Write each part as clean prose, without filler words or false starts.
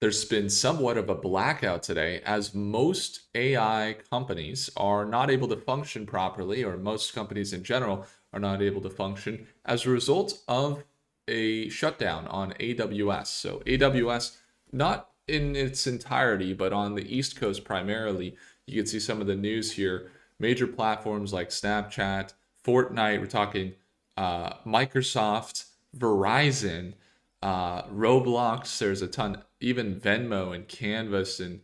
there's been somewhat of a blackout today as most AI companies are not able to function properly, or most companies in general are not able to function as a result of a shutdown on AWS. So, AWS, not in its entirety, but on the East Coast primarily, you can see some of the news here. Major platforms like Snapchat, Fortnite, we're talking Microsoft, Verizon, Roblox. There's a ton, even Venmo and Canvas and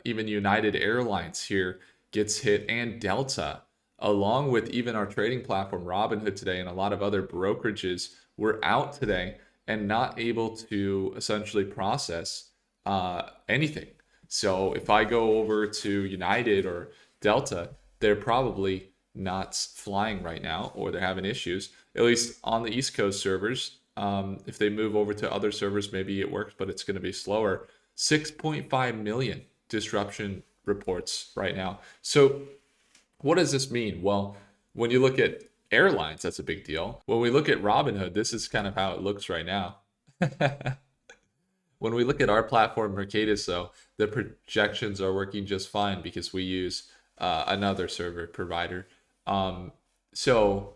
even United Airlines here gets hit, and Delta, along with even our trading platform Robinhood today, and a lot of other brokerages were out today and not able to essentially process anything. So if I go over to United or Delta, they're probably not flying right now, or they're having issues, at least on the East Coast servers. If they move over to other servers, maybe it works, but it's going to be slower. 6.5 million disruption reports right now. So, what does this mean? Well, when you look at airlines, that's a big deal. When we look at Robinhood, this is kind of how it looks right now. When we look at our platform, Mercatus, though, the projections are working just fine because we use another server provider. Um, so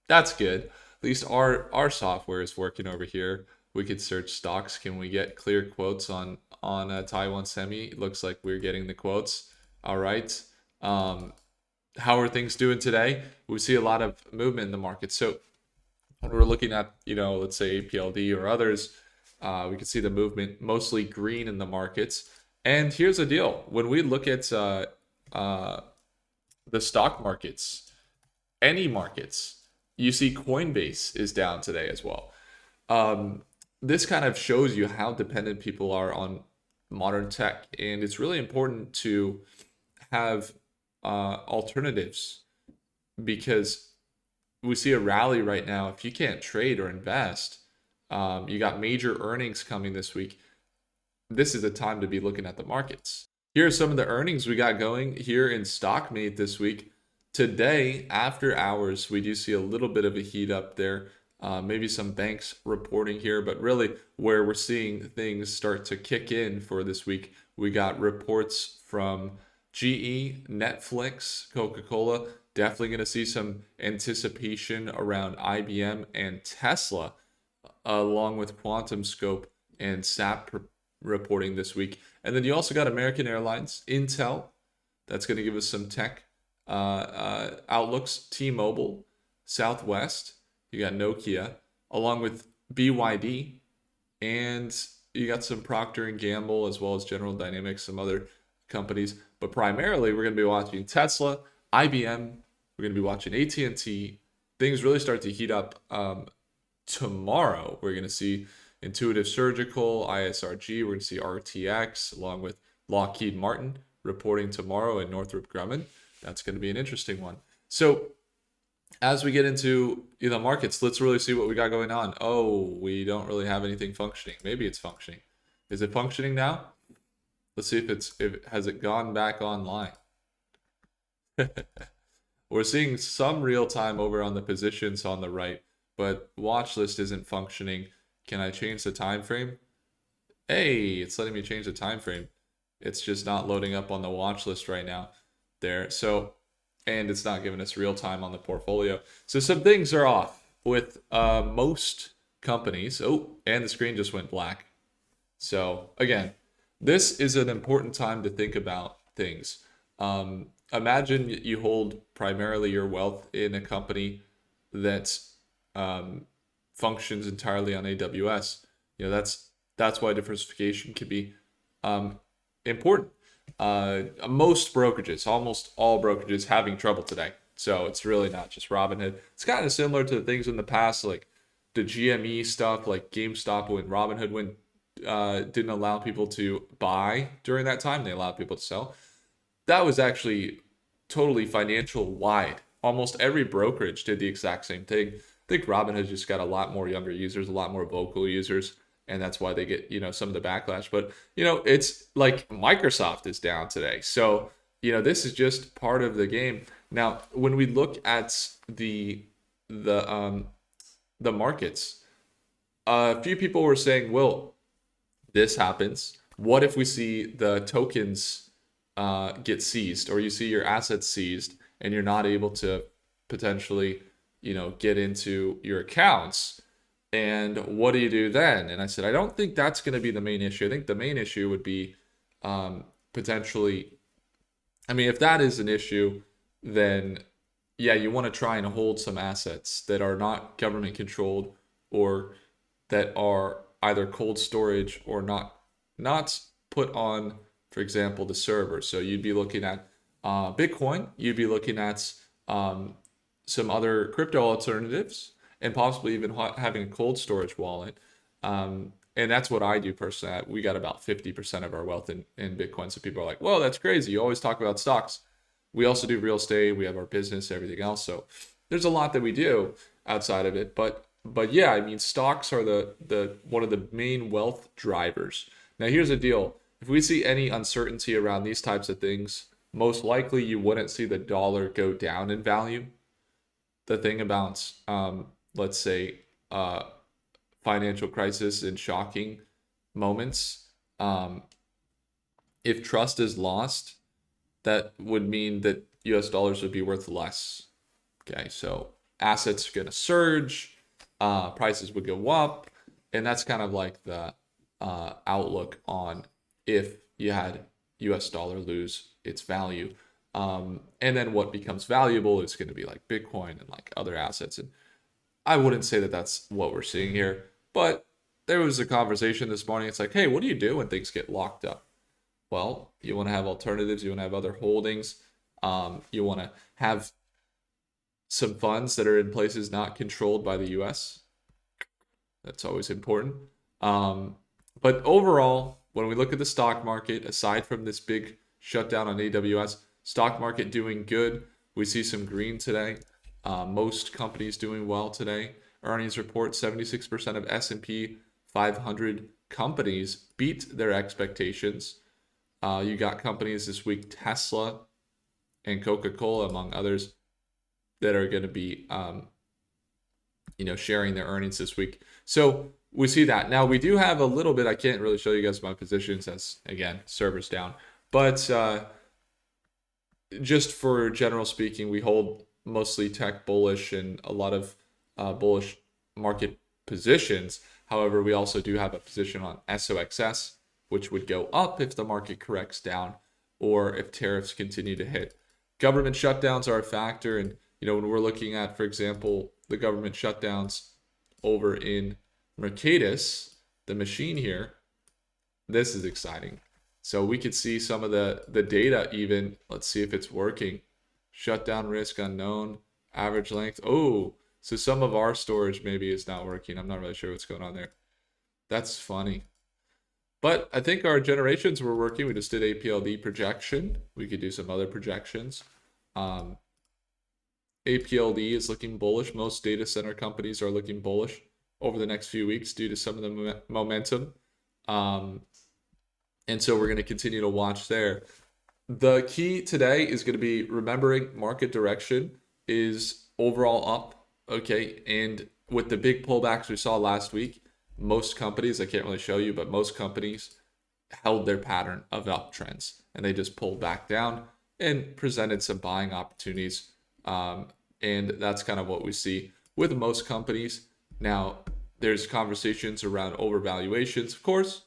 that's good. At least our software is working over here. We could search stocks. Can we get clear quotes on Taiwan Semi? It looks like we're getting the quotes. All right. Um, how are things doing today? We see a lot of movement in the market. So when we're looking at, let's say APLD or others, we can see the movement mostly green in the markets. And here's the deal: when we look at uh, the stock markets, any markets, you see Coinbase is down today as well. Um, this kind of shows you how dependent people are on modern tech, and it's really important to have alternatives, because we see a rally right now. If you can't trade or invest, you got major earnings coming this week. This is a time to be looking at the markets. Here are some of the earnings we got going here in StockMate this week. Today, after hours, we do see a little bit of a heat up there. Maybe some banks reporting here, but really where we're seeing things start to kick in for this week, we got reports from GE, Netflix, Coca-Cola. Definitely going to see some anticipation around IBM and Tesla, along with Quantum Scope and SAP reporting this week. And then you also got American Airlines, Intel, that's going to give us some tech outlooks, T-Mobile, Southwest, you got Nokia, along with BYD, and you got some Procter and Gamble, as well as General Dynamics, some other companies. But primarily, we're going to be watching Tesla, IBM. We're going to be watching AT&T. Things really start to heat up tomorrow. We're going to see Intuitive Surgical, ISRG. We're going to see RTX, along with Lockheed Martin reporting tomorrow, and Northrop Grumman. That's going to be an interesting one. So as we get into markets, let's really see what we got going on. Oh, we don't really have anything functioning. Maybe it's functioning. Is it functioning now? Let's see if has it gone back online. We're seeing some real time over on the positions on the right, but watch list isn't functioning. Can I change the time frame? Hey, it's letting me change the time frame. It's just not loading up on the watch list right now. There. So, and it's not giving us real time on the portfolio. So some things are off with most companies. Oh, and the screen just went black. So again, this is an important time to think about things. Imagine you hold primarily your wealth in a company that functions entirely on AWS. That's why diversification can be important. Most brokerages, almost all brokerages, having trouble today. So it's really not just Robinhood. It's kind of similar to things in the past, like the GME stuff, like GameStop, when Robinhood didn't allow people to buy during that time. They allowed people to sell. That was actually totally financial wide. Almost every brokerage did the exact same thing. I think Robinhood just got a lot more younger users, a lot more vocal users, and that's why they get some of the backlash. But it's like Microsoft is down today, so this is just part of the game. Now, when we look at the markets, a few people were saying, "Well, This happens. What if we see the tokens get seized, or you see your assets seized, and you're not able to potentially, get into your accounts? And what do you do then? And I said, I don't think that's going to be the main issue. I think the main issue would be potentially, I mean, if that is an issue, then yeah, you want to try and hold some assets that are not government controlled, or that are either cold storage or not put on, for example, the server. So you'd be looking at Bitcoin, you'd be looking at some other crypto alternatives, and possibly even having a cold storage wallet. And that's what I do personally. We got about 50% of our wealth in Bitcoin. So people are like, well, that's crazy. You always talk about stocks. We also do real estate. We have our business, everything else. So there's a lot that we do outside of it. But yeah, I mean, stocks are the one of the main wealth drivers. Now, here's the deal. If we see any uncertainty around these types of things, most likely you wouldn't see the dollar go down in value. The thing about, let's say, financial crisis and shocking moments, if trust is lost, that would mean that US dollars would be worth less. Okay, so assets are going to surge, prices would go up, and that's kind of like the outlook on if you had US dollar lose its value. And then what becomes valuable is going to be like Bitcoin and like other assets. And I wouldn't say that that's what we're seeing here, but there was a conversation this morning. It's like, hey, what do you do when things get locked up? Well, you want to have alternatives. You want to have other holdings. You want to have some funds that are in places not controlled by the US. That's always important. But overall, when we look at the stock market, aside from this big shutdown on AWS, stock market doing good. We see some green today. Most companies doing well today. Earnings report, 76% of S&P 500 companies beat their expectations. You got companies this week, Tesla and Coca-Cola, among others, that are going to be, sharing their earnings this week. So we see that. Now, we do have a little bit, I can't really show you guys my positions as, again, servers down. But just for general speaking, we hold mostly tech bullish and a lot of bullish market positions. However, we also do have a position on SOXS, which would go up if the market corrects down or if tariffs continue to hit. Government shutdowns are a factor. And, when we're looking at, for example, the government shutdowns over in Mercatus, the machine here, this is exciting. So we could see some of the data even. Let's see if it's working. Shutdown risk unknown, average length. Oh, so some of our storage maybe is not working. I'm not really sure what's going on there. That's funny. But I think our generations were working. We just did APLD projection. We could do some other projections. APLD is looking bullish. Most data center companies are looking bullish over the next few weeks due to some of the momentum. And so we're going to continue to watch there. The key today is going to be remembering market direction is overall up, okay? And with the big pullbacks we saw last week, most companies, I can't really show you, but most companies held their pattern of uptrends and they just pulled back down and presented some buying opportunities. And that's kind of what we see with most companies. Now, there's conversations around overvaluations, of course.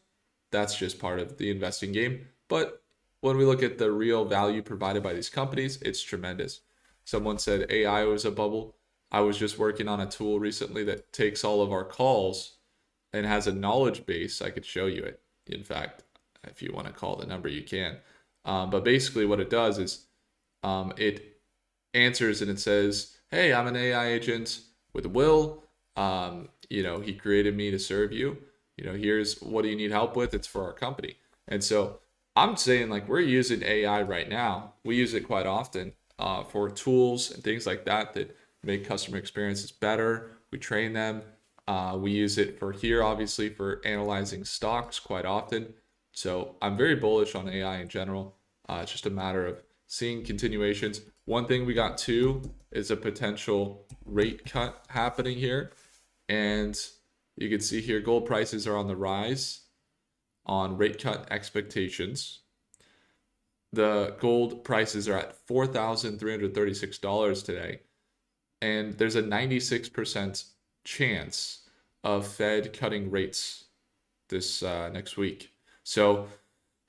That's just part of the investing game. But when we look at the real value provided by these companies, it's tremendous. Someone said AI was a bubble. I was just working on a tool recently that takes all of our calls and has a knowledge base. I could show you it. In fact, if you want to call the number, you can. But basically what it does is it answers and it says, hey, I'm an AI agent with Will. He created me to serve you. Here's what do you need help with? It's for our company. And so I'm saying like we're using AI right now. We use it quite often for tools and things like that make customer experiences better. We train them. We use it for here, obviously, for analyzing stocks quite often. So I'm very bullish on AI in general. It's just a matter of seeing continuations. One thing we got too is a potential rate cut happening here. And you can see here gold prices are on the rise. on rate cut expectations. The gold prices are at $4,336 today, and there's a 96% chance of Fed cutting rates this next week. So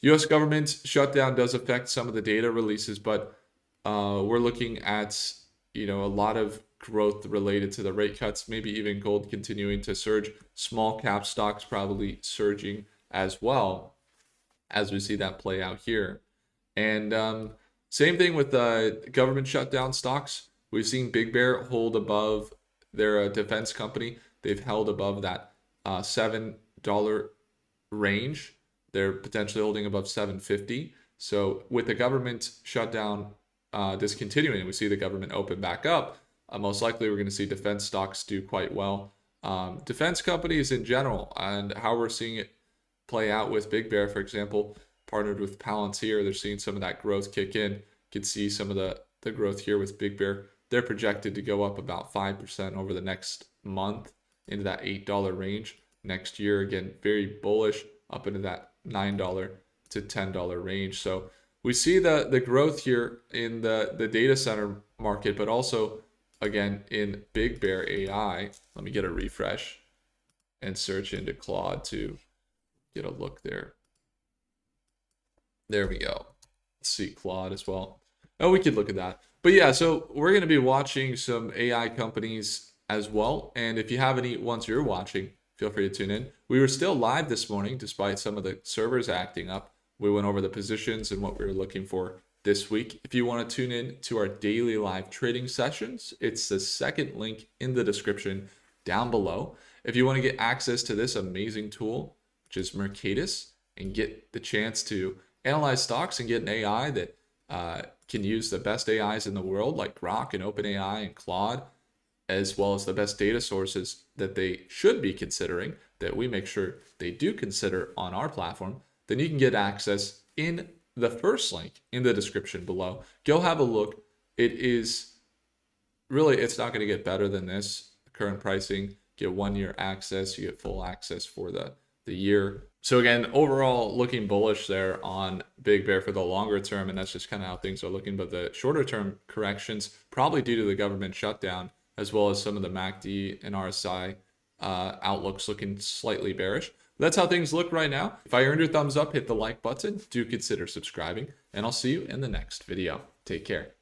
U.S. government shutdown does affect some of the data releases, but we're looking at a lot of growth related to the rate cuts, maybe even gold continuing to surge, small cap stocks probably surging as well as we see that play out here. And same thing with government shutdown stocks. We've seen Big Bear hold above their defense company. They've held above that $7 range. They're potentially holding above $7.50. So with the government shutdown discontinuing, we see the government open back up. Most likely, we're going to see defense stocks do quite well. Defense companies in general, and how we're seeing it play out with Big Bear, for example, partnered with Palantir. They're seeing some of that growth kick in. You can see some of the growth here with Big Bear. They're projected to go up about 5% over the next month into that $8 range. Next year, again, very bullish, up into that $9 to $10 range. So we see the growth here in the data center market, but also, again, in Big Bear AI. Let me get a refresh and search into Claude to get a look there. There we go. Let's see Claude as well. Oh, we could look at that. But yeah, so we're going to be watching some AI companies as well. And if you have any ones you're watching, feel free to tune in. We were still live this morning, despite some of the servers acting up. We went over the positions and what we were looking for this week. If you want to tune in to our daily live trading sessions, it's the second link in the description down below. If you want to get access to this amazing tool, which is Mercatus, and get the chance to analyze stocks and get an AI that can use the best AIs in the world, like Grok and OpenAI and Claude, as well as the best data sources that they should be considering, that we make sure they do consider on our platform, then you can get access in the first link in the description below. Go have a look. It is really, it's not going to get better than this. Current pricing, get 1 year access, you get full access for the year. So again, overall looking bullish there on Big Bear for the longer term, and that's just kind of how things are looking. But the shorter term corrections, probably due to the government shutdown, as well as some of the MACD and RSI outlooks looking slightly bearish. That's how things look right now. If I earned your thumbs up, hit the like button. Do consider subscribing, and I'll see you in the next video. Take care.